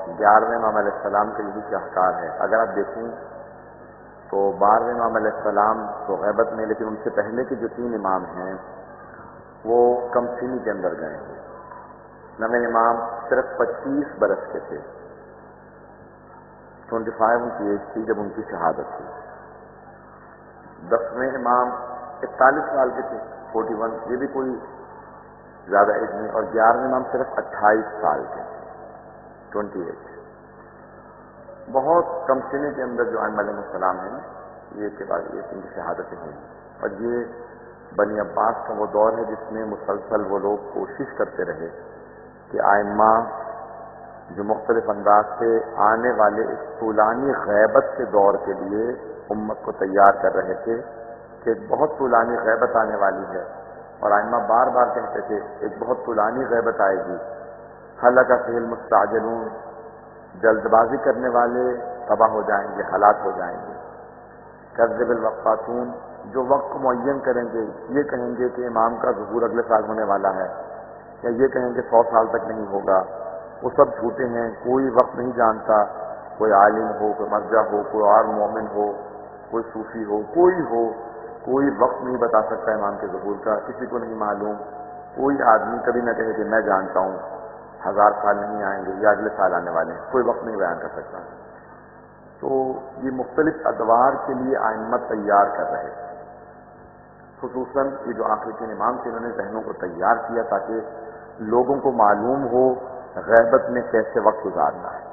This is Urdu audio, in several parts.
11ویں امام علیہ السلام کا یہی شاہکار ہے. اگر آپ دیکھیں تو 12ویں امام علیہ السلام تو غیبت میں، لیکن ان سے پہلے کے جو 3 امام ہیں وہ کم سنی کے اندر گئے ہیں. 9ویں امام صرف 25 برس کے تھے، 25 ان کی ایج تھی جب ان کی شہادت تھی. 10ویں امام 41 سال کے تھے، 41، یہ بھی کوئی زیادہ ایج نہیں. اور 11ویں امام صرف 28 سال کے تھے، 28. بہت کم سنے کے اندر جو ائمہ علیہ السلام ہیں یہ کے بعد یہ ان کی شہادتیں ہوئی. اور یہ بنی عباس کا وہ دور ہے جس میں مسلسل وہ لوگ کوشش کرتے رہے کہ ائمہ جو مختلف انداز سے آنے والے اس طولانی غیبت کے دور کے لیے امت کو تیار کر رہے تھے کہ ایک بہت طولانی غیبت آنے والی ہے. اور ائمہ بار بار کہتے تھے ایک بہت طولانی غیبت آئے گی. ہلک فیہ المستعجلون، جلد بازی کرنے والے تباہ ہو جائیں گے، ہلاک ہو جائیں گے. کذب الوقاتون، جو وقت کو معین کریں گے، یہ کہیں گے کہ امام کا ظہور اگلے سال ہونے والا ہے، یا یہ کہیں گے 100 سال تک نہیں ہوگا، وہ سب جھوٹے ہیں. کوئی وقت نہیں جانتا، کوئی عالم ہو، کوئی مرجع ہو، کوئی اور مومن ہو، کوئی صوفی ہو، کوئی وقت نہیں بتا سکتا امام کے ظہور کا، کسی کو نہیں معلوم. کوئی آدمی کبھی نہ کہے کہ میں جانتا ہوں 1000 سال نہیں آئیں گے یا اگلے سال آنے والے ہیں، کوئی وقت نہیں بیان کر سکتا. تو یہ مختلف ادوار کے لیے ائمہ تیار کر رہے تھے. خصوصاً یہ جو آخری 3 امام تھے انہوں نے ذہنوں کو تیار کیا تاکہ لوگوں کو معلوم ہو غیبت میں کیسے وقت گزارنا ہے.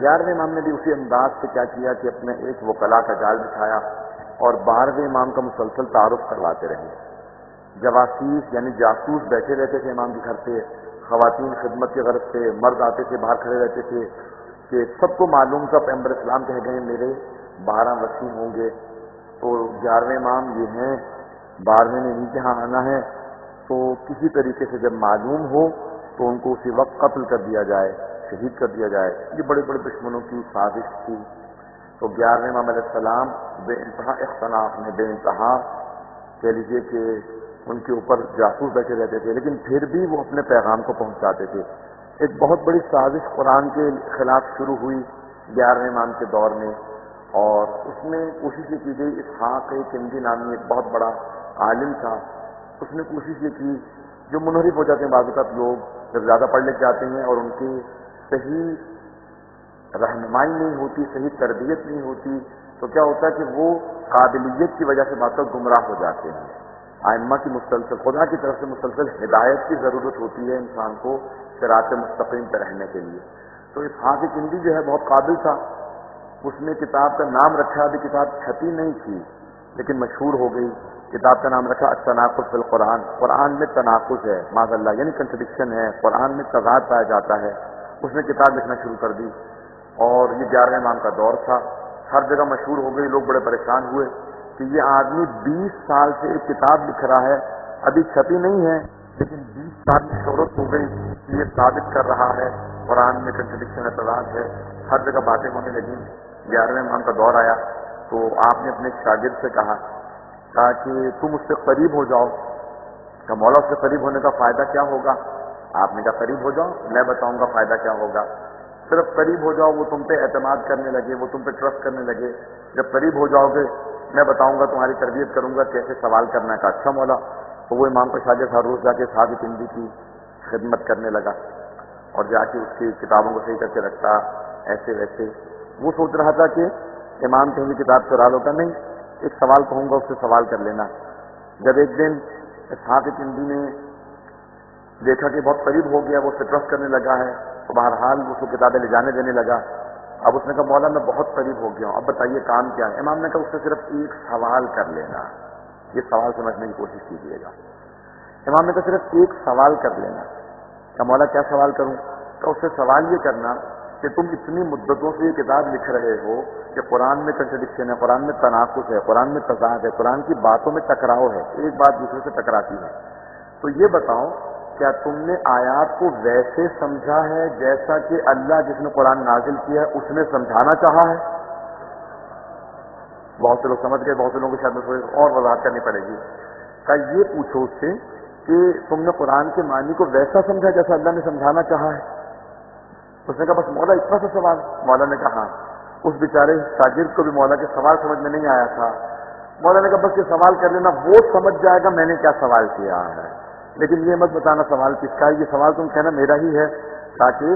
11ویں امام نے بھی اسی انداز سے کیا کیا کہ اپنے ایک وکلا کا جال بچھایا اور 12ویں امام کا مسلسل تعارف کرواتے رہے. جواسیس یعنی جاسوس بیٹھے رہتے تھے امام کے گھر پہ، خواتین خدمت کے غرض سے، مرد آتے تھے باہر کھڑے رہتے تھے کہ سب کو معلوم تھا پیغمبر اسلام کہہ گئے میرے 12 وسیع ہوں گے. تو 11ویں امام یہ ہیں، 12ویں نے ان کے ہاں آنا ہے، تو کسی طریقے سے جب معلوم ہو تو ان کو اسی وقت قتل کر دیا جائے، شہید کر دیا جائے. یہ بڑے بڑے دشمنوں کی سازش تھی. تو 11ویں امام علیہ السلام بے انتہا اختلاف میں، بے انتہا کہہ لیجیے کہ ان کے اوپر جاسوس بیٹھے رہتے تھے، لیکن پھر بھی وہ اپنے پیغام کو پہنچاتے تھے. ایک بہت بڑی سازش قرآن کے خلاف شروع ہوئی 11ویں امام کے دور میں، اور اس میں کوشش یہ کی گئی، اسحاق کندی نامی ایک بہت بڑا عالم تھا، اس نے کوشش یہ کی، جو منحرف ہو جاتے ہیں بعض اوقات لوگ جب زیادہ پڑھ لکھ جاتے ہیں اور ان کی صحیح رہنمائی نہیں ہوتی، صحیح تربیت نہیں ہوتی، تو کیا ہوتا ہے کہ وہ قابلیت کی وجہ سے بعض گمراہ ہو جاتے ہیں. ائمہ کی مسلسل خدا کی طرف سے مسلسل ہدایت کی ضرورت ہوتی ہے انسان کو صراط مستقیم پہ رہنے کے لیے. تو اسحاق کندی جو ہے بہت قابل تھا، اس نے کتاب کا نام رکھا، ابھی کتاب چھپی نہیں تھی لیکن مشہور ہو گئی. کتاب کا نام رکھا التناقض فی القرآن، قرآن میں تناقض ہے معاذ اللہ، یعنی کنٹرڈکشن ہے، قرآن میں تضاد پایا جاتا ہے. اس نے کتاب لکھنا شروع کر دی، اور یہ 11ویں امام کا دور تھا، ہر جگہ مشہور ہو گئی. لوگ بڑے پریشان ہوئے کہ یہ آدمی 20 سال سے ایک کتاب لکھ رہا ہے، ابھی چھپی نہیں ہے لیکن 20 سال کی شہرت ہو گئی کہ یہ ثابت کر رہا ہے قرآن میں کنٹرڈکشن ہے، تضاد ہے. ہر جگہ باتیں ہونے لگیں. 11ویں امام کا دور آیا تو آپ نے اپنے ایک شاگرد سے کہا کہ تم اس سے قریب ہو جاؤ. کہ مولا اس سے قریب ہونے کا فائدہ کیا ہوگا؟ آپ نے کہا قریب ہو جاؤ، میں بتاؤں گا فائدہ کیا ہوگا. صرف قریب ہو جاؤ، وہ تم پہ اعتماد کرنے لگے، وہ تم پہ ٹرسٹ کرنے لگے. جب قریب ہو جاؤ گے میں بتاؤں گا، تمہاری تربیت کروں گا کیسے سوال کرنا ہے. اچھا مولا. تو وہ امام کا شاگرد ہر روز جا کے صحابی کندی کی خدمت کرنے لگا اور جا کے اس کی کتابوں کو صحیح کر کے رکھتا، ایسے ویسے. وہ سوچ رہا تھا کہ امام کہیں گے کتاب چرا لو، کا نہیں، ایک سوال کہوں گا اس سے سوال کر لینا. جب ایک دن اسحاق کندی نے دیکھا کہ بہت قریب ہو گیا، وہ اس سے ٹرسٹ کرنے لگا ہے، تو بہرحال اس کو کتابیں لے جانے دینے لگا. اب اس نے کہا مولا میں بہت قریب ہو گیا ہوں، اب بتائیے کام کیا ہے؟ امام نے کہا اس سے صرف ایک سوال کر لینا، یہ سوال سمجھنے کی کوشش کیجیے گا. امام نے کہا صرف ایک سوال کر لینا. کہ مولا کیا سوال کروں؟ تو اس سے سوال یہ کرنا کہ تم اتنی مدتوں سے یہ کتاب لکھ رہے ہو کہ قرآن میں کنٹرڈکشن ہے، قرآن میں تناقض ہے، قرآن میں تضاد ہے، قرآن کی باتوں میں ٹکراؤ ہے، ایک بات دوسرے سے ٹکراتی ہے. تو یہ بتاؤ کیا تم نے آیات کو ویسے سمجھا ہے جیسا کہ اللہ جس نے قرآن نازل کیا ہے اس نے سمجھانا چاہا ہے؟ بہت سے لوگ سمجھ گئے، بہت سے لوگوں کو شاید اور وضاحت کرنی پڑے گی. کہ یہ پوچھو اس سے کہ تم نے قرآن کے معنی کو ویسا سمجھا جیسا اللہ نے سمجھانا چاہا ہے؟ اس نے کہا بس مولا اتنا سا سوال؟ مولا نے کہا ہاں۔ اس بیچارے شاگرد کو بھی مولا کے سوال سمجھ میں نہیں آیا تھا۔ مولا نے کہا بس یہ سوال کر لینا، وہ سمجھ جائے گا میں نے کیا سوال کیا ہے، لیکن یہ مت بتانا سوال کس کا ہے، یہ سوال تم کہنا میرا ہی ہے، تاکہ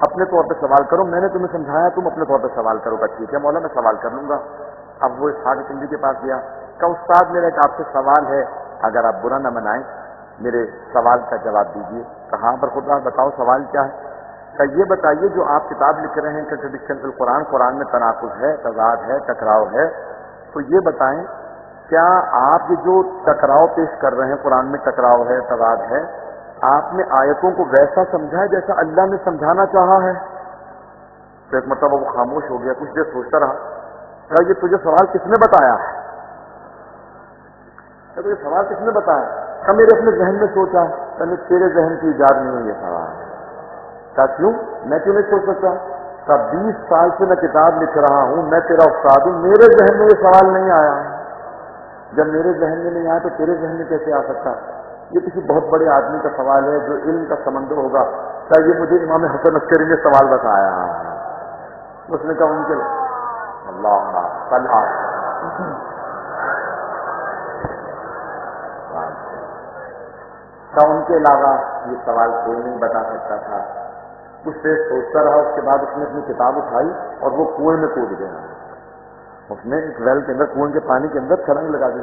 اپنے طور پہ سوال کرو، میں نے تمہیں سمجھایا تم اپنے طور پہ سوال کرو گا۔ ٹھیک ہے مولا میں سوال کر لوں گا۔ اب وہ اسحاق چندی کے پاس گیا، کہا استاد میرا ایک آپ سے سوال ہے، اگر آپ برا نہ منائیں میرے سوال کا جواب دیجیے۔ کہاں پر خدا بتاؤ سوال کیا ہے؟ کہ یہ بتائیے جو آپ کتاب لکھ رہے ہیں کنٹرڈکشن فی القرآن، قرآن میں تناقض ہے، تضاد ہے، ٹکراؤ ہے، تو یہ بتائیں کیا آپ یہ جو ٹکراؤ پیش کر رہے ہیں، قرآن میں ٹکراؤ ہے، تضاد ہے، آپ نے آیتوں کو ویسا سمجھا ہے جیسا اللہ نے سمجھانا چاہا ہے؟ تو ایک مرتبہ وہ خاموش ہو گیا، کچھ دیر سوچتا رہا، کہا یہ تجھے سوال کس نے بتایا ہے؟ کہا تجھے سوال کس نے بتایا؟ کہا میرے اپنے ذہن میں سوچا ہے۔ کہا تیرے ذہن کی ایجاد نہیں ہے یہ سوال۔ کہا کیوں؟ میں کیوں نہیں سوچ سکتا؟ کہا 20 سال سے میں کتاب لکھ رہا ہوں، میں تیرا استاد ہوں، میرے ذہن میں یہ سوال نہیں آیا۔ جب میرے ذہن میں نہیں آیا تو تیرے ذہن میں کیسے آ سکتا؟ یہ کسی بہت بڑے آدمی کا سوال ہے جو علم کا سمندر ہوگا۔ کہا یہ مجھے امام حسن عسکری نے سوال بتایا۔ اس نے کہا ان کے اللہ صلاح ان کے علاوہ یہ سوال کوئی نہیں بتا سکتا تھا۔ کچھ دیر سوچتا رہا، اس کے بعد اس نے اپنی کتاب اٹھائی اور وہ کنویں میں کود گیا۔ اس نے ایک ویل کے اندر، کنویں کے پانی کے اندر چھلانگ لگا دی،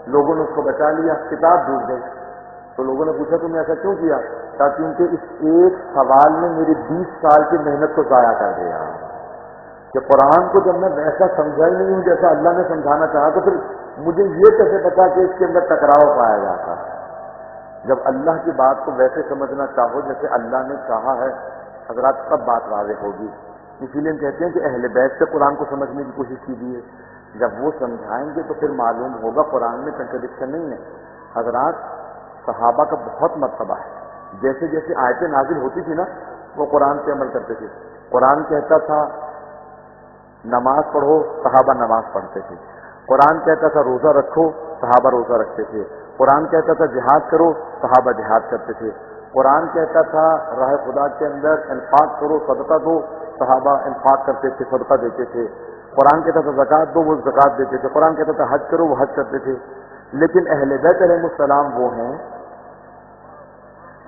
لوگوں نے اس کو بچا لیا، کتاب ڈوب گئی۔ تو لوگوں نے پوچھا تم نے ایسا کیوں کیا؟ کیونکہ اس ایک سوال نے میری 20 سال کی محنت کو ضائع کر دیا کہ قرآن کو جب میں ویسا سمجھا ہی نہیں ہوں جیسا اللہ نے سمجھانا چاہا، تو پھر مجھے یہ کیسے پتا کہ اس کے اندر ٹکراؤ پایا جاتا ہے؟ جب اللہ کی بات کو ویسے سمجھنا چاہو جیسے اللہ نے چاہا ہے حضرات، تب بات واضح ہوگی۔ اسی لیے ہم کہتے ہیں کہ اہل بیت سے قرآن کو سمجھنے کی کوشش کیجیے، جب وہ سمجھائیں گے تو پھر معلوم ہوگا قرآن میں کنٹرڈکشن نہیں ہے۔ حضرات صحابہ کا بہت مرتبہ ہے، جیسے جیسے آیتیں نازل ہوتی تھی نا وہ قرآن پہ عمل کرتے تھے۔ قرآن کہتا تھا نماز پڑھو، صحابہ نماز پڑھتے تھے۔ قرآن کہتا تھا روزہ رکھو، صحابہ روزہ رکھتے تھے۔ قرآن کہتا تھا جہاد کرو، صحابہ جہاد کرتے تھے۔ قرآن کہتا تھا راہ خدا کے اندر انفاق کرو، صدقہ دو، صحابہ انفاق کرتے تھے، صدقہ دیتے تھے۔ قرآن کہتا تھا زکوٰۃ دو، وہ زکوٰۃ دیتے تھے۔ قرآن کہتا تھا حج کرو، وہ حج کرتے تھے۔ لیکن اہل بیت علیہ السلام وہ ہیں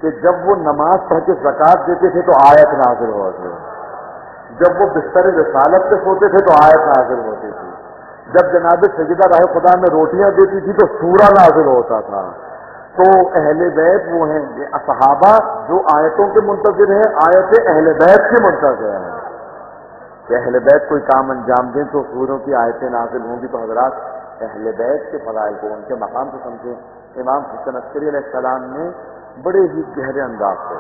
کہ جب وہ نماز پڑھ کے زکوٰۃ دیتے تھے تو آیت نازل ہوتی تھی، جب وہ بستر رسالت پہ سوتے تھے تو آیت نازل ہوتی تھی، جب جناب سیدہ راہ خدا میں روٹیاں دیتی تھی تو سورہ نازل ہوتا تھا۔ تو اہل بیت وہ ہیں صحابہ جو آیتوں کے منتظر ہیں، آیتیں اہل بیت کے منتظر ہیں کہ اہل بیت کوئی کام انجام دیں تو سوروں کی آیتیں نازل ہوں گی۔ تو حضرات اہل بیت کے فضائل کو ان کے مقام سے سمجھیں۔ امام حسن عسکری علیہ السلام نے بڑے ہی گہرے انداز سے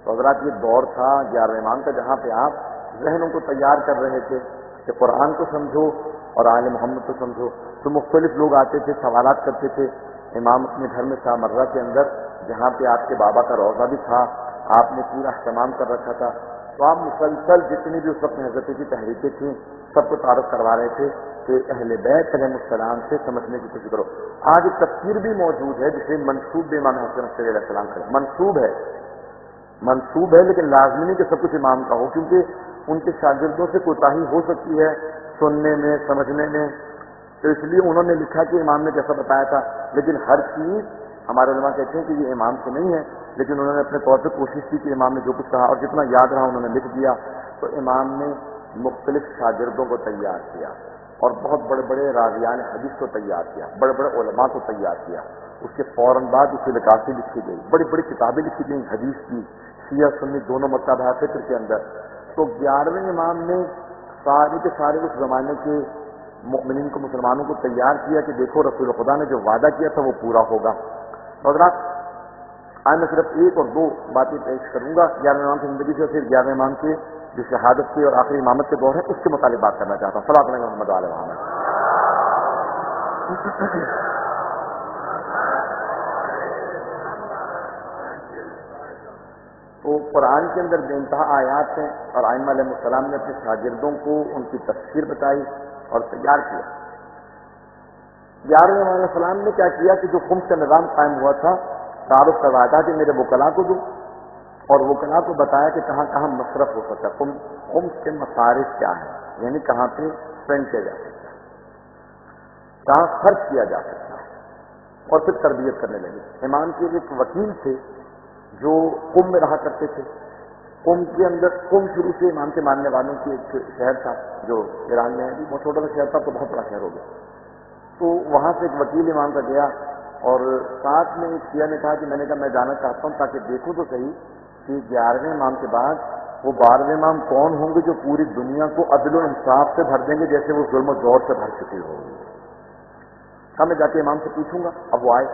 تو حضرات یہ دور تھا 11 امام کا جہاں پہ آپ ذہنوں کو تیار کر رہے تھے کہ قرآن کو سمجھو اور آل محمد کو سمجھو۔ تو مختلف لوگ آتے تھے، سوالات کرتے تھے۔ امام اپنے گھر میں شاہ مرہ کے اندر جہاں پہ آپ کے بابا کا روضہ بھی تھا، آپ نے پورا اہتمام کر رکھا تھا، تو آپ مسلسل جتنی بھی اس وقت حضرت کی تحریکیں تھیں سب کو تعارف کروا رہے تھے کہ اہل بیت علیہ السلام سے سمجھنے کی کوشش کرو۔ آج ایک تفسیر بھی موجود ہے جسے منسوب امام حسن عسکری علیہ السلام کا منسوب ہے لیکن لازمی نہیں کہ سب کچھ امام کا ہو، کیونکہ ان کے شاگردوں سے کوتاہی ہو سکتی ہے سننے میں، سمجھنے میں، تو اس لیے انہوں نے لکھا کہ امام نے جیسا بتایا تھا۔ لیکن ہر چیز ہمارے علماء کہتے ہیں کہ یہ امام سے نہیں ہے، لیکن انہوں نے اپنے طور پہ کوشش کی کہ امام نے جو کچھ کہا اور جتنا یاد رہا انہوں نے لکھ دیا۔ تو امام نے مختلف شاگردوں کو تیار کیا اور بہت بڑے بڑے راویان حدیث کو تیار کیا، بڑے بڑے علماء کو تیار کیا۔ اس کے فوراً بعد اصول کافی لکھی گئی، بڑی بڑی کتابیں لکھی گئیں حدیث کی، شیعہ سنی دونوں مکتب فکر کے اندر۔ تو 11ویں امام نے سارے کے سارے اس زمانے کے مؤمنین کو، مسلمانوں کو تیار کیا کہ دیکھو رسول خدا نے جو وعدہ کیا تھا وہ پورا ہوگا۔ حضرات آج میں صرف ایک اور دو باتیں پیش کروں گا 11ویں امام کی زندگی سے، پھر 11ویں امام کے جو شہادت کے اور آخری امامت کے دور ہے اس کے متعلق بات کرنا چاہتا ہوں۔ صلی اللہ محمد علیہ وسلم۔ تو قرآن کے اندر بے انتہا آیات ہیں اور ائمہ علیہ السلام نے اپنے شاگردوں کو ان کی تفسیر بتائی اور تیار کیا۔ 11ویں امام علیہ السلام نے کیا کیا کہ جو خمس کا نظام قائم ہوا تھا، تعارف کروایا تھا کہ میرے وکلاء کو دو، اور وکلاء کو بتایا کہ کہاں کہاں مصرف ہو سکتا ہے، خمس کے مصارف کیا ہے، یعنی کہاں پہ اسپینڈ کیا جا سکتا ہے، کہاں خرچ کیا جا سکتا ہے، اور پھر تربیت کرنے لگے۔ امام کے ایک وکیل تھے جو قم میں رہا کرتے تھے۔ قم کے اندر، قم شروع سے امام کے ماننے والوں کی ایک شہر تھا جو ایران میں ہے، بہت چھوٹا سا شہر تھا تو بہت بڑا شہر ہو گیا۔ تو وہاں سے ایک وکیل امام کا گیا اور ساتھ میں ایک شیعہ نے کہا کہ میں نے کہا میں جانا چاہتا ہوں تاکہ دیکھوں تو صحیح کہ 11ویں امام کے بعد وہ 12ویں امام کون ہوں گے جو پوری دنیا کو عدل و انصاف سے بھر دیں گے جیسے وہ ظلم و جور سے بھر چکی ہوگی۔ کہا میں جا کے امام سے پوچھوں گا۔ اب وہ آئے،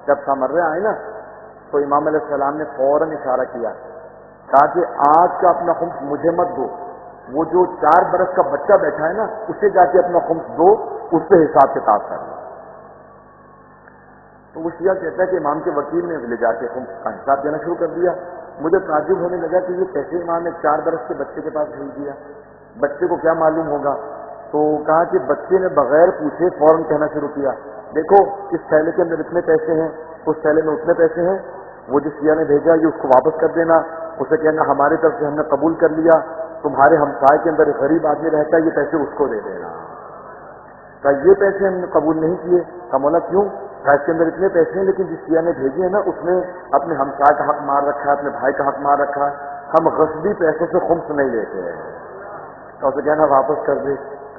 جب سامرے آئے نا تو امام علیہ السلام نے فوراً اشارہ کیا، کہا کہ آج کا اپنا خمس مجھے مت دو، وہ جو 4 برس کا بچہ بیٹھا ہے نا اسے جا کے اپنا خمس دو، اس سے حساب کتاب کرنا۔ تو وہ شیعہ کہتا ہے کہ امام کے وکیل نے لے جا کے خمس کا حساب دینا شروع کر دیا۔ مجھے تعجب ہونے لگا کہ یہ کیسے امام نے 4 برس کے بچے کے پاس بھیج دیا، بچے کو کیا معلوم ہوگا؟ تو کہا کہ بچے نے بغیر پوچھے فوراً کہنا شروع کیا، دیکھو اس تھیلے کے اندر اتنے پیسے ہیں، اس تھیلے میں اتنے پیسے ہیں، وہ جس شیعہ نے بھیجا یہ اس کو واپس کر دینا، اسے کہنا ہماری طرف سے ہم نے قبول کر لیا، تمہارے ہمسائے کے اندر ایک غریب آدمی رہتا ہے، یہ پیسے اس کو دے دینا۔ کہا یہ پیسے ہم نے قبول نہیں کیے۔ کہا مولا کیوں؟ کہا اس کے اندر اتنے پیسے ہیں لیکن جس شیعہ نے بھیجے ہیں نا اس نے اپنے ہمسائے کا حق مار رکھا ہے، اپنے بھائی کا حق مار رکھا ہے، ہم غصبی پیسوں سے خمس نہیں لیتے ہیں۔ تو اسے کہنا واپس کر دے۔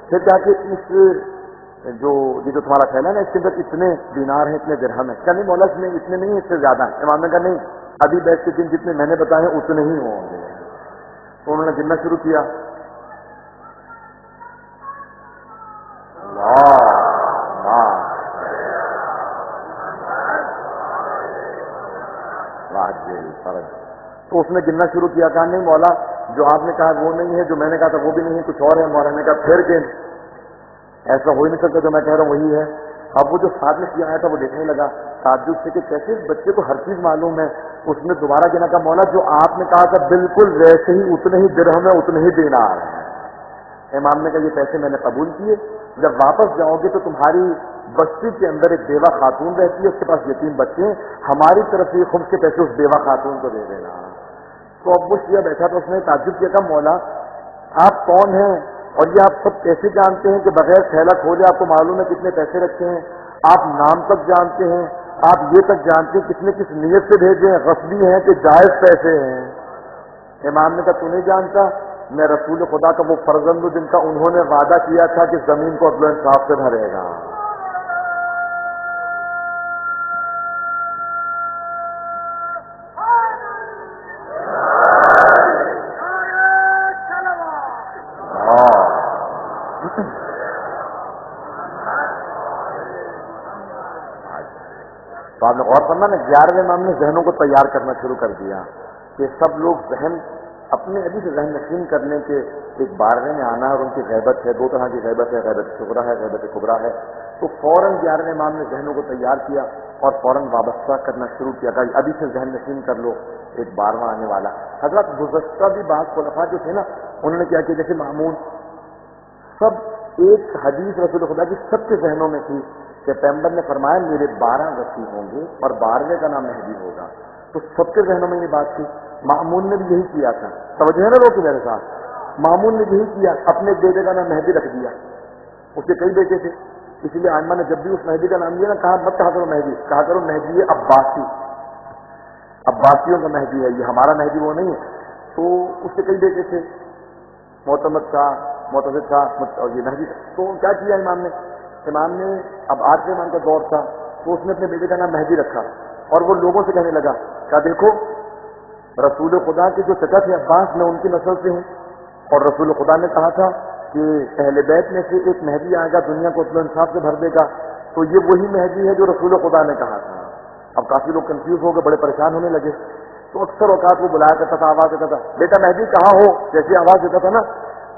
پھر جا کے اس جو یہ جو تمہارا تھیلا ہے نا اس کے اندر اتنے دینار ہیں، اتنے درہم ہیں۔ کہا نہیں مولا اس میں اتنے نہیں، اس سے زیادہ ہیں۔ امام نے کہا نہیں، ابھی بیٹھ کے جتنے میں نے بتائے ہیں اتنے ہی ہوں گے۔ تو انہوں نے گننا شروع کیا، تو اس نے گننا شروع کیا، کہا نہیں مولا جو آپ نے کہا وہ نہیں ہے، جو میں نے کہا تھا وہ بھی نہیں ہے، کچھ اور ہے۔ مولا نے کہا پھر گن، ایسا ہو ہی نہیں سکتا، جو میں کہہ رہا ہوں وہی ہے۔ اب وہ جو ساتھ میں کیا آیا تھا وہ دیکھنے لگا تعجب سے کہ کیسے اس بچے کو ہر چیز معلوم ہے۔ اس نے دوبارہ گنا، کہا مولا جو آپ نے کہا تھا بالکل ویسے ہی اتنے ہی درہم ہے، اتنے ہی دینار ہیں۔ امام نے کہا یہ پیسے میں نے قبول کیے، جب واپس جاؤ گے تو تمہاری بستی کے اندر ایک بیوہ خاتون رہتی ہے، اس کے پاس یتیم بچے ہیں، ہماری طرف سے خمس کے پیسے اس بیوہ خاتون کو دے دینا۔ تو اب وہ شیعہ بیٹھا تو اس نے تعجب کیا، کہا مولا آپ کون ہیں اور یہ آپ سب کیسے جانتے ہیں کہ بغیر تھیلا کھولے آپ کو معلوم ہے کتنے پیسے رکھے ہیں؟ آپ نام تک جانتے ہیں، آپ یہ تک جانتے ہیں کس نے کس نیت سے بھیجے ہیں، غصبی ہیں کہ جائز پیسے ہیں؟ امام نے کہا تو نہیں جانتا، میں رسول خدا کا وہ فرزند ہوں جن کا انہوں نے وعدہ کیا تھا کہ زمین کو عدل و انصاف سے بھرے گا۔ تو آپ نے غور کرنا نا 11ویں امام نے ذہنوں کو تیار کرنا شروع کر دیا کہ سب لوگ ذہن اپنے ابھی سے ذہن نشین کرنے کے ایک 12ویں میں آنا ہے، اور ان کی غیبت ہے، 2 طرح کی غیبت ہے، غیبت صغریٰ ہے، غیبت کبریٰ ہے۔ تو فوراً 11ویں امام نے ذہنوں کو تیار کیا اور فوراً وابستہ کرنا شروع کیا کہ ابھی سے ذہن نشین کر لو، ایک 12واں آنے والا۔ حضرات گزشتہ بھی بعض خلفاء جو تھے نا انہوں نے کیا کہ جیسے مامون، سب ایک حدیث رسول خدا کی سب کے ذہنوں میں تھی کہ پیغمبر نے فرمایا میرے 12 وصی ہوں گے اور 12ویں کا نام مہدی ہوگا، تو سب کے ذہنوں میں یہ بات تھی۔ مامون نے بھی یہی کیا تھا، توجہ ہے نا لوگ میرے ساتھ، مامون نے یہی کیا، اپنے بیٹے کا نام مہدی رکھ دیا، اس کے کئی بیٹے تھے، اسی لیے آئمہ نے جب بھی اس مہدی کا نام لیا نا کہا مت کہا کرو مہدی، کہا کرو مہدی عباسی، عباسیوں کا مہدی ہے، یہ ہمارا مہدی وہ نہیں ہے۔ تو اس کے کئی بیٹے تھے، معتمد تھا، معتزد تھا اور یہ مہدی تھا۔ تو کیا کیا امام نے اب 8ویں امام کا دور تھا تو اس نے اپنے بیٹے کا نام مہدی رکھا، اور وہ لوگوں سے کہنے لگا کہا دیکھو رسول خدا کے جو چچا تھے عباس میں ان کی نسل سے ہوں، اور رسول خدا نے کہا تھا کہ اہل بیت میں سے ایک مہدی آئے گا دنیا کو عدل و انصاف سے بھر دے گا، تو یہ وہی مہدی ہے جو رسول خدا نے کہا تھا۔ اب کافی لوگ کنفیوز ہو گئے، بڑے پریشان ہونے لگے، تو اکثر اوقات وہ بلایا کرتا تھا، آواز دیتا تھا بیٹا مہدی کہاں ہو، جیسی آواز دیتا تھا نا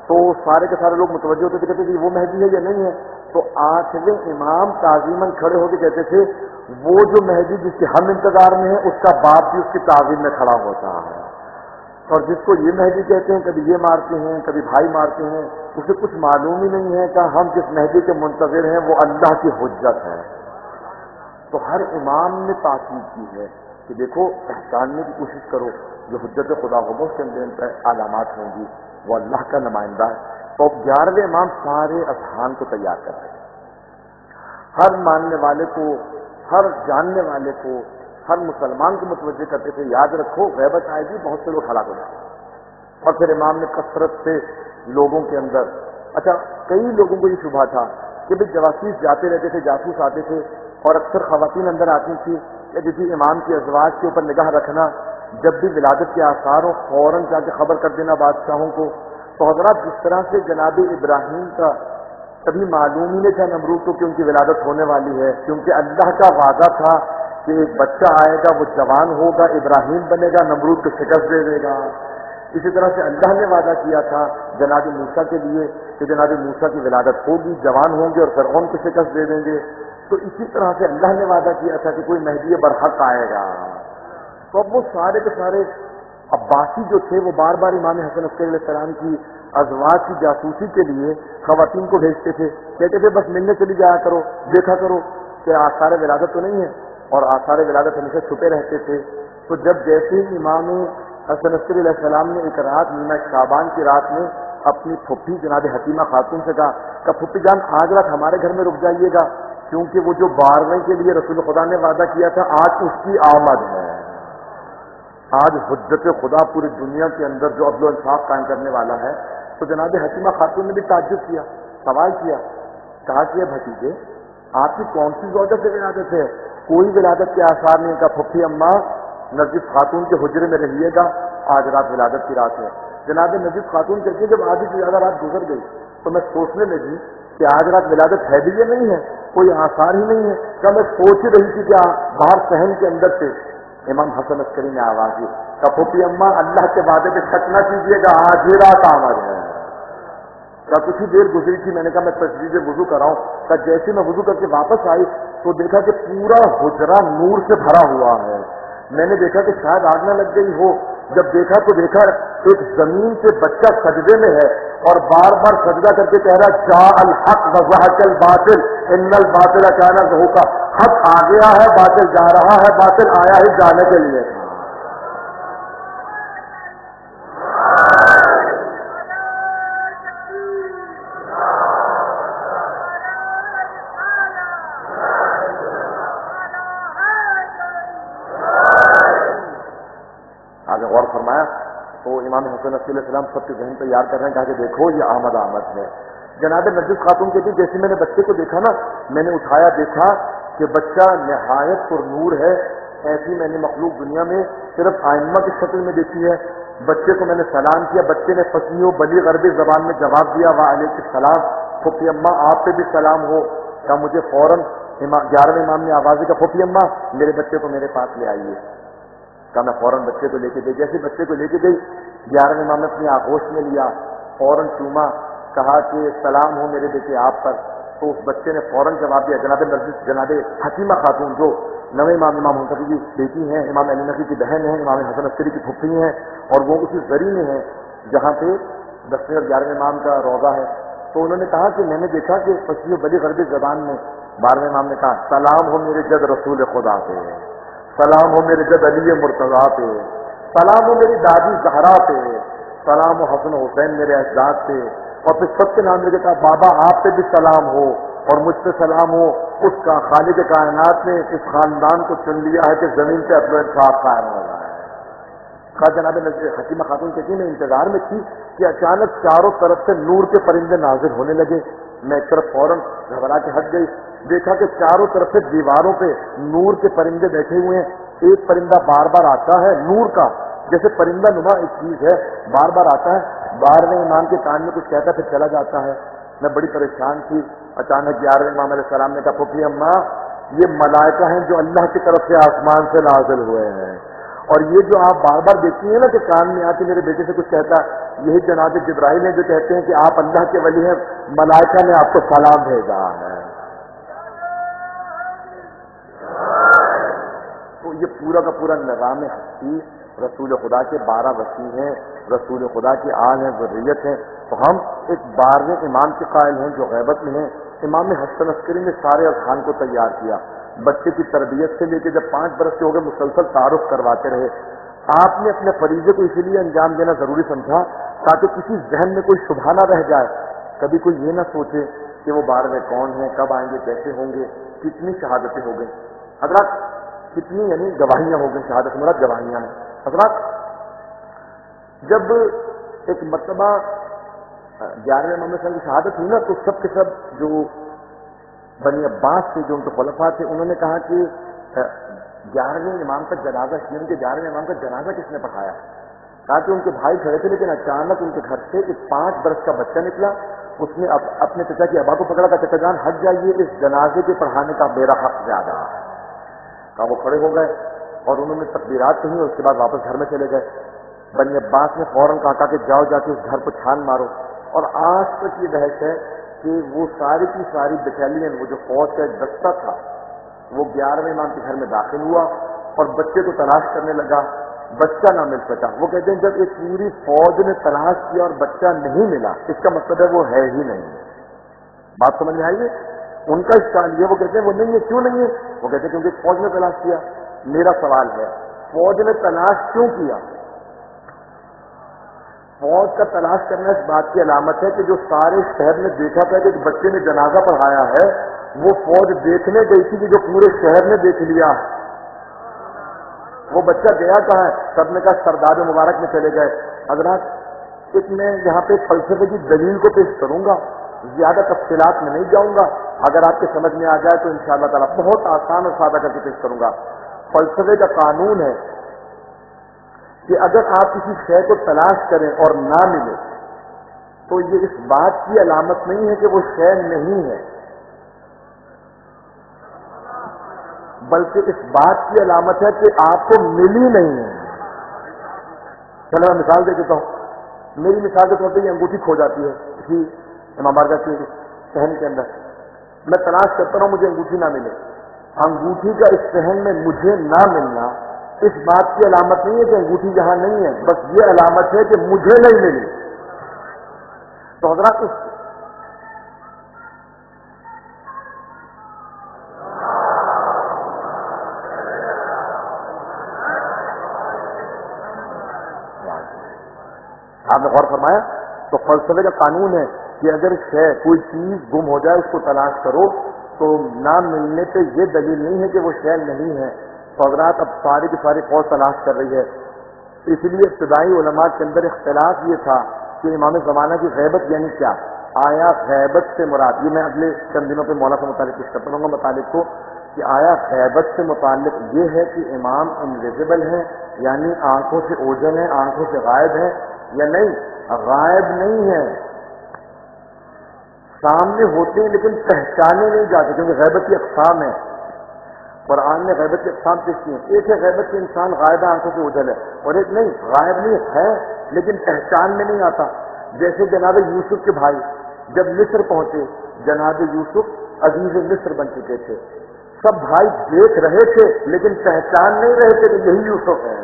تو سارے کے سارے لوگ متوجہ ہوتے تھے، کہتے تھے وہ مہدی ہے یا نہیں ہے؟ تو 8ویں امام تعظیماً کھڑے ہو کے کہتے تھے وہ جو مہدی جس کے ہم انتظار میں ہے اس کا باپ بھی اس کی تعظیم میں کھڑا ہوتا ہے، اور جس کو یہ مہدی کہتے ہیں کبھی یہ مارتے ہیں کبھی بھائی مارتے ہیں، اسے کچھ معلوم ہی نہیں ہے کہ ہم جس مہدی کے منتظر ہیں وہ اللہ کی حجت ہے۔ تو ہر امام نے تاکید کی ہے کہ دیکھو پہچاننے کی کوشش کرو جو حجت خدا ہوگا اس کے اندر علامات ہوں گی، وہ اللہ کا نمائندہ ہے۔ تو 11ویں امام سارے اذہان کو تیار کر رہے ہیں، ہر ماننے والے کو، ہر جاننے والے کو، ہر مسلمان کو متوجہ کرتے تھے یاد رکھو غیبت آئے گی، بہت سے لوگ ہلاک ہو جائیں گے۔ اور پھر امام نے کثرت سے لوگوں کے اندر، اچھا کئی لوگوں کو یہ شبہ تھا کہ بھائی جواسیس جاتے رہتے تھے، جاسوس آتے تھے، اور اکثر خواتین اندر آتی تھی کہ کسی امام کی ازواج کے اوپر نگاہ رکھنا، جب بھی ولادت کے آثار ہو فوراً جا کے خبر کر دینا بادشاہوں کو۔ تو حضرات جس طرح سے جناب ابراہیم کا کبھی معلوم ہی نہیں تھا نمرود کو کہ ان کی ولادت ہونے والی ہے، کیونکہ اللہ کا وعدہ تھا کہ ایک بچہ آئے گا، وہ جوان ہوگا، ابراہیم بنے گا، نمرود کو شکست دے دے گا۔ اسی طرح سے اللہ نے وعدہ کیا تھا جناب موسیٰ کے لیے کہ جناب موسیٰ کی ولادت ہوگی، جوان ہوں گے اور فرعون کو شکست دے دیں گے۔ تو اسی طرح سے اللہ نے وعدہ کیا تھا کہ کوئی مہدی برحق آئے گا۔ تو اب وہ سارے کے سارے عباسی جو تھے وہ بار بار امام حسن عسکری علیہ السلام کی ازواج کی جاسوسی کے لیے خواتین کو بھیجتے تھے، کہتے تھے بس ملنے چلی جایا کرو، دیکھا کرو کہ آثار ولادت تو نہیں ہے، اور آثار ولادت ہمیشہ چھپے رہتے تھے۔ تو جب جیسے ہی امام حسن عسکری علیہ السلام نے ایک رات نیمہ شعبان کی رات میں اپنی پھپھی جناب حتیمہ خاتون سے کہا کہ پھپھی جان آج رات ہمارے گھر میں رک جائیے گا، کیونکہ وہ جو 12ویں کے لیے رسول خدا نے وعدہ کیا تھا آج اس کی آمد ہے۔ آج حجت خدا پوری دنیا کے اندر جو عدل و انصاف قائم کرنے والا ہے۔ تو جناب حتیمہ خاتون نے بھی تعجب کیا، سوال کیا، کہا کہ بھتیجے آپ کی کون سی زوجہ سے ولادت ہے؟ کوئی ولادت کے آثار نہیں۔ کہا پھپھی اماں نرجس خاتون کے حجرے میں رہیے گا، آج رات ولادت کی رات ہے۔ جناب نرجس خاتون کہتی ہے جب آدھی سے زیادہ رات گزر گئی تو میں سوچنے لگی کہ آج رات ولادت ہے بھی یا نہیں ہے، کوئی آثار ہی نہیں ہے۔ کیا میں سوچ رہی تھی کہ باہر صحن کے اندر سے امام حسن عسکری نے آواز دی کہ پھپھی اماں اللہ کے وعدے پہ شک نہ کیجیے گا، آج ہی رات آمد ہے۔ کیا کچھ ہی دیر گزری تھی، میں نے کہا میں تجدید وضو کراؤں۔ کہ جیسے میں وضو کر کے واپس آئی تو دیکھا کہ پورا حجرہ نور سے بھرا ہوا ہے۔ میں نے دیکھا کہ شاید آگ نہ لگ گئی ہو، جب دیکھا تو دیکھا ایک زمین سے بچہ سجدے میں ہے اور بار بار سجدہ کر کے کہہ رہا جاء الحق وزهق الباطل ان الباطل كان زهوقا، حق آ گیا ہے، باطل جا رہا ہے، باطل آیا ہی جانے کے لیے۔ آگے غور فرمایا تو امام حسن علیہ السلام سب کے ذہن تیار کر رہے ہیں، کہا کہ دیکھو یہ آمد ہے۔ جناب نرجس خاتون کہتی جیسے میں نے بچے کو دیکھا نا، میں نے اٹھایا دیکھا کہ بچہ نہایت پر نور ہے، ایسی میں نے مخلوق دنیا میں صرف آئمہ کی شکل میں دیکھی ہے۔ بچے کو میں نے سلام کیا، بچے نے فصیح و بلیغ عربی زبان میں جواب دیا وعلیکم السلام، پھپھی اماں آپ پہ بھی سلام ہو۔ کیا مجھے فوراً 11ویں امام نے آواز دی کہ پھپھی اماں میرے بچے کو میرے پاس لے آئیے۔ کہا میں فوراً بچے کو لے کے گئی، جیسے بچے کو لے کے گئی 11ویں امام نے اپنی آغوش میں لیا، فوراً چوما، کہا کہ سلام ہو میرے بیٹے آپ پر۔ تو اس بچے نے فوراً جواب دیا، جناب نرجس جناب حتیمہ خاتون جو نویں امام حسن کی بیٹی ہیں، امام علی نقی کی بہن ہیں، امام حسن عسکری کی پھپھی ہیں، اور وہ اسی زری میں ہیں جہاں پہ 10ویں اور 11ویں امام کا روضہ ہے۔ تو انہوں نے کہا کہ میں نے دیکھا کہ فصیح و بلیغ عربی زبان میں 12ویں امام نے کہا سلام ہو میرے جد رسول خدا پہ، سلام ہو میرے جد علی مرتضیٰ پہ، سلام ہو میری دادی زہرا پہ، سلام ہو حسن حسین میرے اجداد پہ، اور پھر سب کے نام لے کے کہا بابا آپ پہ بھی سلام ہو اور مجھ پہ سلام ہو، اس کا خالق کائنات نے اس خاندان کو چن لیا ہے کہ زمین سے عدل و انصاف قائم ہو رہا ہے۔ کہا جناب حتیمہ خاتون کہتی میں انتظار میں تھی کہ اچانک چاروں طرف سے نور کے پرندے نازل ہونے لگے، میں ایک طرف فوراً گھبرا کے ہٹ گئی، دیکھا کہ چاروں طرف سے دیواروں پہ نور کے پرندے بیٹھے ہوئے ہیں، ایک پرندہ بار بار آتا ہے نور کا، جیسے پرندہ نما ایک چیز ہے، بار بار آتا ہے، 12ویں امام کے کان میں کچھ کہتا پھر چلا جاتا ہے۔ میں بڑی پریشان تھی، اچانک 11ویں امام علیہ السلام نے کہا پھپھی اماں یہ ملائکہ ہیں جو اللہ کی طرف سے آسمان سے نازل ہوئے ہیں، اور یہ جو آپ بار بار دیکھتی ہیں نا کہ کان میں آ کے میرے بیٹے سے کچھ کہتا ہے، یہی جناب جبرائیل ہیں جو کہتے ہیں کہ آپ اللہ کے ولی ہیں، ملائکہ نے آپ کو سلام بھیجا ہے۔ تو یہ پورا کا پورا نظام ہستی رسول خدا کے 12 وسیع ہیں، رسول خدا کی آل ہیں، ذریت ہیں. تو ہم ایک 12ویں امام کے قائل ہیں جو غیبت میں ہیں. امام حسن عسکری نے سارے اذہان کو تیار کیا. بچے کی تربیت سے لے کے جب 5 برس کے ہو گئے مسلسل تعارف کرواتے رہے. آپ نے اپنے فریضے کو اسی لیے انجام دینا ضروری سمجھا تاکہ کسی ذہن میں کوئی شبہ نہ رہ جائے. کبھی کوئی یہ نہ سوچے کہ وہ 12ویں کون ہیں، کب آئیں گے، کیسے ہوں گے. کتنی شہادتیں ہو گئی حضرات، کتنی یعنی گواہیاں ہو گئی. شہادت مراد گواہیاں ہیں حضرات. جب ایک مرتبہ 11ویں امام صاحب کی شہادت ہوئی نا تو سب کے سب جو بنی عباس سے جو ان کے خلفاء تھے انہوں نے کہا کہ 11ویں امام کا جنازہ ان کے 11ویں امام کا جنازہ کس نے پڑھایا. کہا کہ ان کے بھائی کھڑے تھے لیکن اچانک ان کے گھر سے ایک 5 برس کا بچہ نکلا. اس نے اپنے چچا کی ابا کو پکڑا کہ چچا جان ہٹ جائیے، اس جنازے کے پڑھانے کا میرا حق زیادہ ہے. کہا وہ کھڑے ہو گئے اور انہوں نے تکبیرات کہیں اور اس کے بعد واپس گھر میں چلے گئے. بنی عباس نے فوراً کہا کہ جاؤ جا کے اس گھر کو چھان مارو. اور آج تک یہ بحث ہے کہ وہ ساری کی ساری بٹالین، وہ جو فوج کا ایک دستہ تھا وہ 11ویں امام کے گھر میں داخل ہوا اور بچے کو تلاش کرنے لگا. بچہ نہ مل سکا. وہ کہتے ہیں جب ایک پوری فوج نے تلاش کیا اور بچہ نہیں ملا اس کا مطلب ہے وہ ہے ہی نہیں. بات سمجھ میں آئیے. ان کا اشکال یہ، وہ کہتے ہیں وہ نہیں ہے. کیوں نہیں ہے؟ وہ کہتے ہیں کیونکہ فوج نے تلاش کیا. میرا سوال ہے فوج نے تلاش کیوں کیا؟ فوج کا تلاش کرنا اس بات کی علامت ہے کہ جو سارے شہر نے دیکھا تھا کہ ایک بچے نے جنازہ پڑھایا ہے وہ فوج دیکھنے گئی تھی کہ جو پورے شہر نے دیکھ لیا. وہ بچہ گیا کہاں ہے؟ سب نے کہا سردار مبارک میں چلے گئے. حضرات ایک میں یہاں پہ فلسفے کی دلیل کو پیش کروں گا، زیادہ تفصیلات میں نہیں جاؤں گا. اگر آپ کے سمجھ میں آ جائے تو انشاءاللہ تعالیٰ بہت آسان اور سادہ کر کے پیش کروں گا. فلسفے کا قانون ہے کہ اگر آپ کسی شے کو تلاش کریں اور نہ ملے تو یہ اس بات کی علامت نہیں ہے کہ وہ شے نہیں ہے، بلکہ اس بات کی علامت ہے کہ آپ کو ملی نہیں ہے. چلو میں مثال دے دیتا ہوں. میری مثال کے طور پہ یہ انگوٹھی کھو جاتی ہے کسی امام بارگاہ کے صحن کے اندر. میں تلاش کرتا رہا ہوں مجھے انگوٹھی نہ ملے. انگوٹھی کا اس صحن میں مجھے نہ ملنا اس بات کی علامت نہیں ہے کہ انگوٹھی جہاں نہیں ہے، بس یہ علامت ہے کہ مجھے نہیں ملی. تو حضرات آپ نے غور فرمایا. تو فلسفے کا قانون ہے کہ اگر کوئی چیز گم ہو جائے اس کو تلاش کرو تو نہ ملنے پہ یہ دلیل نہیں ہے کہ وہ شے نہیں ہے. تو حضرات اب ساری کی ساری فوج تلاش کر رہی ہے. اس لیے ابتدائی علماء کے اندر اختلاف یہ تھا کہ امام زمانہ کی غیبت یعنی کیا. آیا غیبت سے مراد، یہ میں اگلے چند دنوں پہ مولا سے متعلق پیش کرتا ہوں متعلق کو، کہ آیا غیبت سے متعلق یہ ہے کہ امام انویزیبل ہیں یعنی آنکھوں سے اوجھل ہیں، آنکھوں سے غائب ہیں، یا نہیں غائب نہیں ہے، سامنے ہوتے ہیں لیکن پہچانے نہیں جاتے. کیونکہ غیبت کی اقسام ہے. قرآن نے غیبت کی اقسام پیش کی ہیں. ایک ہے غیبت کے انسان غائب آنکھوں سے اوجھل ہے، اور ایک نہیں غائب نہیں ہے لیکن پہچان میں نہیں آتا. جیسے جناب یوسف کے بھائی جب مصر پہنچے، جناب یوسف عزیز مصر بن چکے تھے. سب بھائی دیکھ رہے تھے لیکن پہچان نہیں رہے تھے کہ یہی یوسف ہے.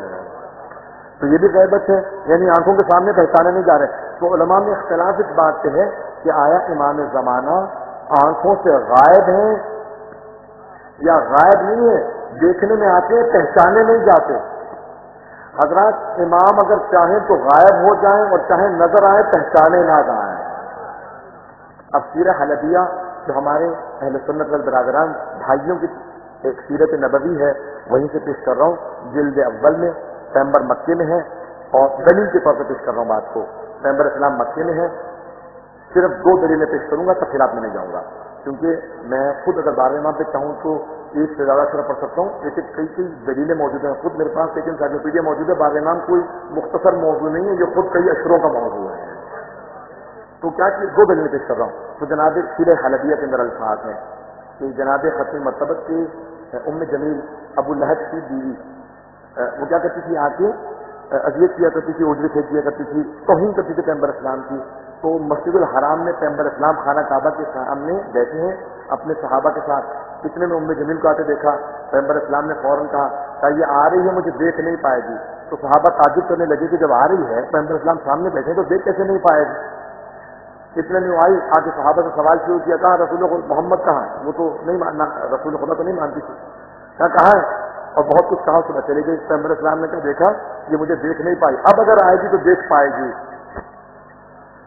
تو یہ بھی غیبت ہے، یعنی آنکھوں کے سامنے پہچانے نہیں جا رہے. تو علماء میں اختلاف اس بات پہ ہے کہ آیا امام زمانہ آنکھوں سے غائب ہیں یا غائب نہیں ہے، دیکھنے میں آتے ہیں پہچانے نہیں جاتے. حضرات امام اگر چاہیں تو غائب ہو جائیں اور چاہیں نظر آئے پہچانے نہ جائیں. اب سیرہ حلبیہ جو ہمارے اہل سنت والبرادران بھائیوں کی ایک سیرت نبوی ہے وہیں سے پیش کر رہا ہوں. جلد اول میں پیغمبر مکے میں ہے اور دلیل کے طور پہ پیش کر رہا ہوں بات کو. پیغمبر اسلام مکے میں ہے. صرف 2 دلیلیں پیش کروں گا، تفصیلات میں نہیں جاؤں گا کیونکہ میں خود اگر 12ویں امام پہ چاہوں تو ایک سے زیادہ صرف پڑھ سکتا ہوں. لیکن کئی دلیلیں موجود ہیں خود میرے پاس، لیکن انسائکلوپیڈیا موجود ہے. 12ویں امام کوئی مختصر موضوع نہیں ہے، یہ خود کئی اشروں کا موضوع ہے. تو کیا کہ 2 دلیلیں پیش کر رہا ہوں. تو جناب سیرہ حلبیہ کے اندر الفاظ ہیں کہ جناب ختم مرتبت کے ام جمیل ابو لہب کی بیوی وہ کیا کرتی تھی، آ کے اذیت کیا کرتی تھی، اجرت کیا کرتی تھی، توہین کرتی تھی پیغمبر اسلام کی. تو مسجد الحرام میں پیغمبر اسلام خانہ کعبہ کے سامنے بیٹھے ہیں اپنے صحابہ کے ساتھ. اتنے میں جمیل کو آتے دیکھا، پیغمبر اسلام نے فوراً کہا یہ آ رہی ہے مجھے دیکھ نہیں پائے گی. تو صحابہ تعجب کرنے لگے کہ جب آ رہی ہے پیغمبر اسلام سامنے بیٹھے تو دیکھ کیسے نہیں پائے گی. اتنے میں آئی، آگے صحابہ سے سوال شروع کیا، کہا رسول محمد کہاں ہے؟ وہ تو نہیں ماننا، رسول خدا تو نہیں مانتی تھی. کہاں ہے؟ اور بہت کچھ کہا، صبح چلے گئی. پیغمبر اسلام نے کہا دیکھا یہ مجھے دیکھ نہیں پائی، اب اگر آئے گی تو دیکھ پائے گی.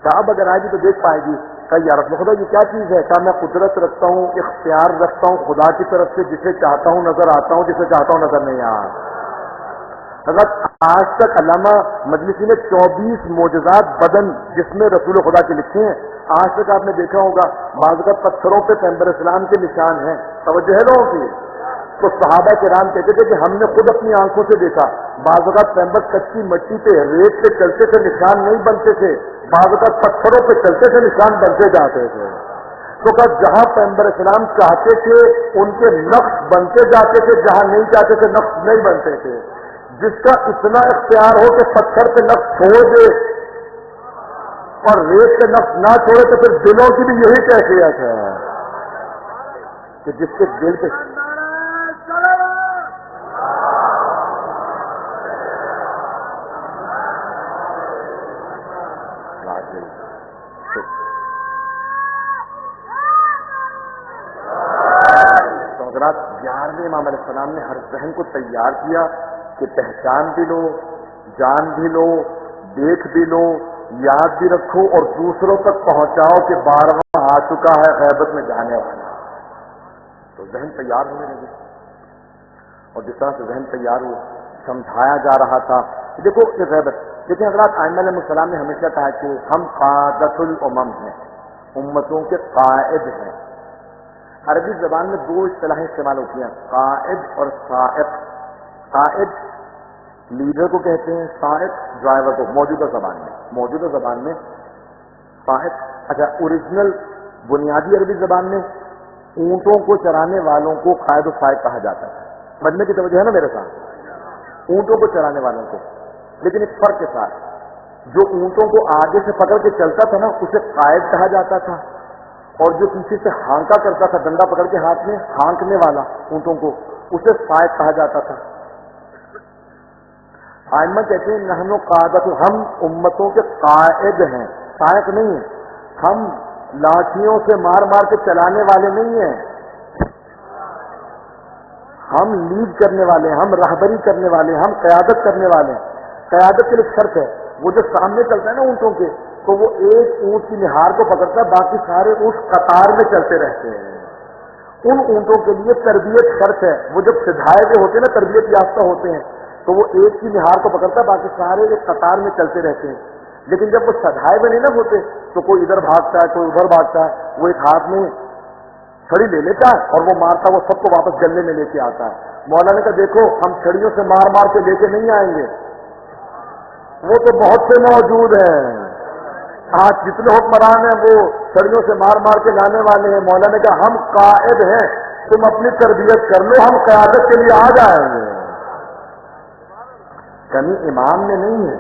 کہا اب اگر آئے گی تو دیکھ پائے گی. کہا یا رسول خدا یہ کیا چیز ہے؟ کہا میں قدرت رکھتا ہوں، اختیار رکھتا ہوں خدا کی طرف سے، جسے چاہتا ہوں نظر آتا ہوں، جسے چاہتا ہوں نظر نہیں آتا. حضرت آج تک علامہ مجلسی نے 24 معجزات بدن جس میں رسول خدا کے لکھے ہیں. آج تک آپ نے دیکھا ہوگا بعض اوقات پتھروں پہ پیغمبر اسلام کے نشان ہیں. توجہ ہے لوگوں کی؟ تو صحابہ کرام کہتے تھے کہ ہم نے خود اپنی آنکھوں سے دیکھا. بعض اوقات پیغمبر کچی مٹی پہ ریت پہ چلتے تھے، نشان نہیں بنتے تھے. بعض اوقات پتھروں پہ چلتے تھے، نشان بنتے جاتے تھے. تو کہ جہاں پیغمبر اسلام چاہتے تھے ان کے نقش بنتے جاتے تھے، جہاں نہیں چاہتے تھے نقش نہیں بنتے تھے. جس کا اتنا اختیار ہو کہ پتھر پہ نقش چھوڑ دے اور ریت پہ نقش نہ چھوڑے، تو پھر دلوں کی بھی یہی کیفیت ہے کہ جس کے دل پہ تو حضرات 11ویں امام علیہ السلام نے ہر ذہن کو تیار کیا کہ پہچان بھی لو، جان بھی لو، دیکھ بھی لو، یاد بھی رکھو اور دوسروں تک پہنچاؤ کہ 12واں آ چکا ہے غیبت میں جانے والا. تو ذہن تیار ہونے لگے، اور جس طرح سے ذہن تیار ہوا سمجھایا جا رہا تھا. دیکھو یہ غیبت، لیکن حضرات ائمہ علیہ السلام نے ہمیشہ کہا کہ ہم قادۃ الامم ہیں، امتوں کے قائد ہیں. عربی زبان میں 2 اصطلاحیں استعمال ہوتی ہیں، قائد اور سائق. قائد لیڈر کو کہتے ہیں، سائق ڈرائیور کو. موجودہ زبان میں سائق. اچھا، اوریجنل بنیادی عربی زبان میں اونٹوں کو چرانے والوں کو قائد و سائق کہا جاتا ہے. سمجھنے کی توجہ ہے نا میرے ساتھ؟ اونٹوں کو چرانے والوں کو. لیکن ایک فرق کے ساتھ، جو اونٹوں کو آگے سے پکڑ کے چلتا تھا نا اسے قائد کہا جاتا تھا، اور جو پیچھے سے ہانکا کرتا تھا ڈنڈا پکڑ کے ہاتھ میں ہانکنے والا اونٹوں کو، اسے سائق کہا جاتا تھا. ائمہ کہتے ہیں نحن قادۃ، ہم امتوں کے قائد ہیں، سائق نہیں ہیں. ہم لاٹھیوں سے مار مار کے چلانے والے نہیں ہیں، ہم لیڈ کرنے والے ہیں، ہم رہبری کرنے والے ہیں، ہم قیادت کرنے والے ہیں. قیادت کے لیے شرط ہے، وہ جو سامنے چلتا ہے نا اونٹوں کے، تو وہ ایک اونٹ کی نہار کو پکڑتا ہے، باقی سارے اونٹ قطار میں چلتے رہتے ہیں. ان اونٹوں کے لیے تربیت شرط ہے. وہ جب سدھائے ہوئے ہوتے ہیں نا، تربیت یافتہ ہوتے ہیں، تو وہ ایک کی نہار کو پکڑتا ہے، باقی سارے ایک قطار میں چلتے رہتے ہیں. لیکن جب وہ سدھائے ہوئے نہیں نا ہوتے تو کوئی ادھر بھاگتا ہے، کوئی ادھر بھاگتا ہے. وہ ایک ہاتھ میں چھڑی لے لیتا ہے اور وہ مارتا، وہ سب کو واپس گلے میں لے کے آتا ہے. مولانا نے کہا دیکھو ہم چھڑیوں سے مار مار کے لے کے نہیں آئیں گے، وہ تو بہت سے موجود ہیں. آج جتنے حکمران ہیں وہ چھڑیوں سے مار مار کے لانے والے ہیں. مولانا نے کہا ہم قائد ہیں، تم اپنی تربیت کر لو، ہم قیادت کے لیے آ جائیں گے. کمی امام میں نہیں ہے،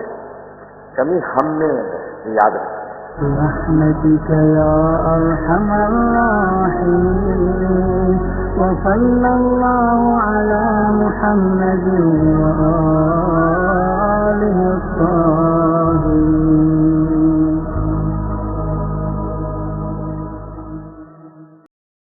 کمی ہم میں ہے. یاد رکھیں. برحمتك يا أرحم الراحمين وصلى الله على محمد وآله الطاهرين.